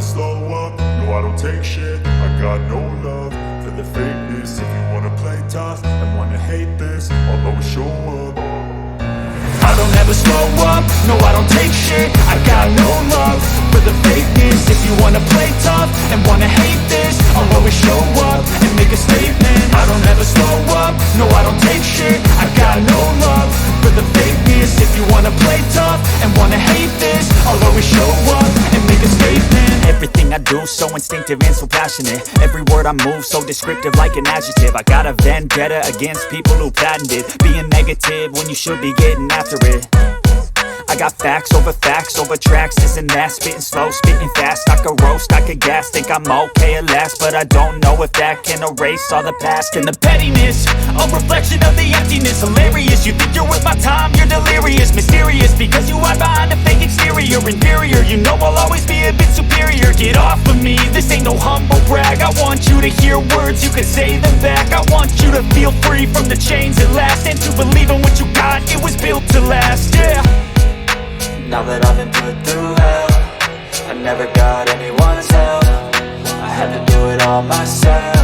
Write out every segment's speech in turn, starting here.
never slow up, no I don't take shit. I got no love for the fakeness. If you wanna play tough and wanna hate this, I'll always show up. I don't ever slow up, no I don't take shit. I got no love for the fakeness. If you wanna play tough and wanna hate this, I'll always show up and make a statement. I don't ever slow up, no I don't take shit. I got no love for the fakeness. If you wanna play tough and wanna hate this, I'll always show up and make a statement. Everything I do so instinctive and so passionate. Every word I move so descriptive like an adjective. I got a vendetta against people who patented being negative when you should be getting after it. I got facts over tracks, this and that. Spitting slow, spitting fast. I could roast, I could gas. Think I'm okay at last, but I don't know if that can erase all the past. And the pettiness, a reflection of the emptiness. Hilarious, you think you're worth my time, you're delirious. Mysterious, because you hide behind a fake exterior. Inferior, you know I'll always be a bit superior. Get off of me, this ain't no humble brag. I want you to hear words, you can say them back. I want you to feel free from the chains at last, and to believe in what you got, it was built to last, yeah. Now that I've been put through hell, I never got anyone's help. I had to do it all myself.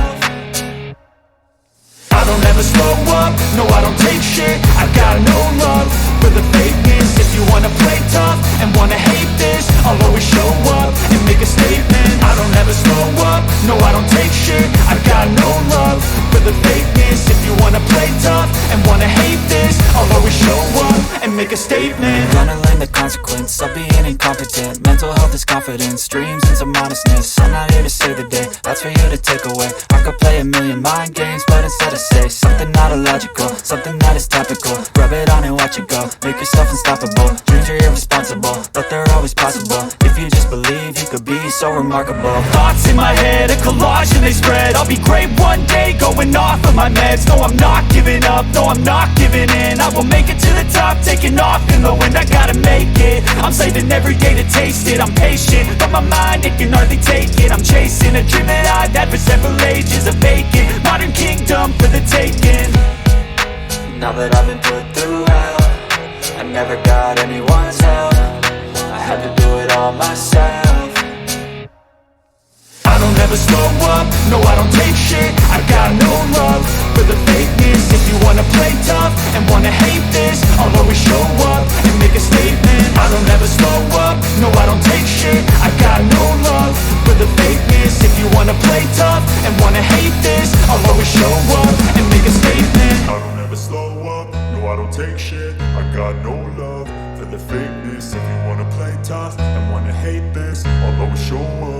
I don't ever slow up, no I don't take shit. I got no love for the fakeness. If you wanna play tough and wanna hate this, I'll always show up and make a statement. I don't ever slow up, no I don't take shit. I got no love for the fakeness. If you wanna play tough and wanna hate this, I'll always show up and make a statement. Gonna learn the consequence of being incompetent. Mental health is confidence, dreams and some honestness. I'm not here to save the day, that's for you to take away. I could play a million mind games, but instead I say something not illogical, something that is topical. Rub it on and watch it go, make yourself unstoppable. Dreams are irresponsible, but they're always possible. If you just believe, you could be so remarkable. Thoughts in my head, a collage and they spread. I'll be great one day, going off of my meds. No, I'm not giving up, no, I'm not giving in. I will make it to the top, taking off in the wind. I gotta make it, I'm saving every day to taste it. I'm patient, but my mind, it can hardly take it. I'm chasing a dream that I've had for several ages. A vacant, modern kingdom for the taking. Now that I've been put through hell, I never got anyone's help. I had to do it all myself. I don't ever slow up, no I don't take shit. I got no love for the fakeness. If you wanna play tough and wanna hate this, I'll always show up and make a statement. I don't ever slow up, no I don't take shit. I got no love for the fakeness. If you wanna play tough and wanna hate this, I'll always show up and make a statement. I don't ever slow up, no I don't take shit. I got no love for the fakeness. If you wanna play tough and wanna hate this, I'll always show up